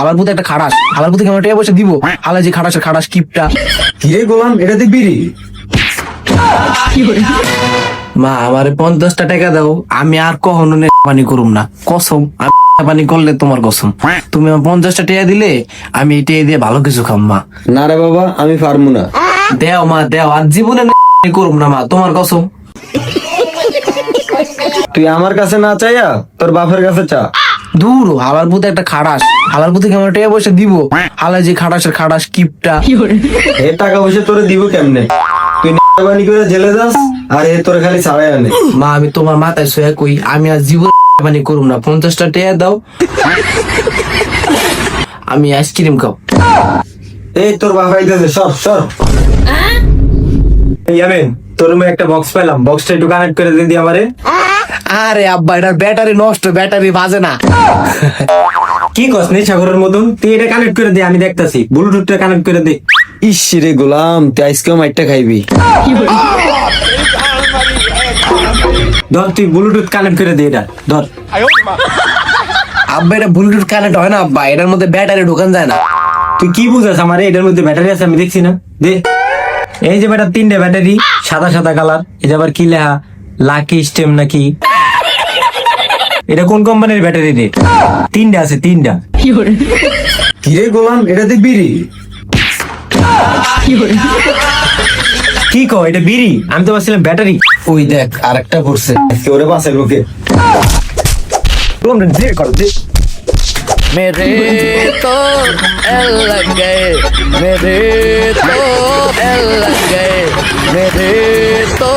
আলার পুতে একটা খাড়াস, আলার পুতে কেমন টাকা পয়সা দিব, আলা যে খাড়াসের খাড়াস কিপটা। কিরে গোলাম, এটা তুই বিড়ি? মা আমারে 50টা টাকা দাও, আমি আর কখনো পানি করুম না, কসম। আমি পানি করলে তোমার কসম। তুমি আমার 50টা টাকা দিলে আমি এই টাকা দিয়ে ভালো কিছু খাম মা। না রে বাবা, আমি পারবো না। দেও মা দেও, আর জীবনে করুম না মা, তোমার কসম। তুই আমার কাছে না চাইয়া তোর বাপের কাছে চা। দূর হালার পুতে একটা খাড়াস, হালার পুতে কেমন টাকা পয়সা দিব, হালা যে খাড়াসের খাড়াস কিপটা। এ টাকা পয়সা তোরে দিব কেমনে? তুই পানি করে জেলে যাস আর এ তোরে খালি ছাড়াই আনে। মা আমি তোমার মাথায় শুয়ে কই, আমি আর জীবন পানি করুম না, 50টা টাকা দাও, আমি আইসক্রিম খাও। এই তোর বাপ আইতেছে, সর সর। ইয়ামিন, তোর রুমে একটা বক্স পেলাম, বক্সটা একটু কানেক্ট করে দিদি আমারে। আরে আব্বা এটার ব্যাটারি নষ্ট, ব্যাটারি বাজে না। কি কস নেশাখোরের মতন? তুই এটা কানেক্ট করে দে, আমি দেখতাছি। ব্লুটুথটা কানেক্ট করে দে। ইস রে গোলাম, তুই আজকেও মাইরটা খাইবি। ধর তুই ব্লুটুথ কানেক্ট করে দে, এটা ধর। আব্বা এটা ব্লুটুথ কানেক্ট হয় না আব্বা, এটার মধ্যে ব্যাটারি ঢোকান যায় না। তুই কি বুঝাস আমারে? এটার মধ্যে ব্যাটারি আছে, আমি দেখছি না। দে। এই যে বেটা 3টে ব্যাটারি, সাদা সাদা কালার। এটা আবার কি লেখা, লাকি স্টেম নাকি? এটা কোন কোম্পানির ব্যাটারি রে? 3টে আছে, 3টা। কিরে গোলাম, এটা তুই বিড়ি? কি কো, এটা বিড়ি? আমি তো ভাবছিলাম ব্যাটারি। ওই দেখ আরেকটা করছে। ওরে বাসে লোকে। मेरे तो एल लग गए, मेरे तो एल लग गए, मेरे तो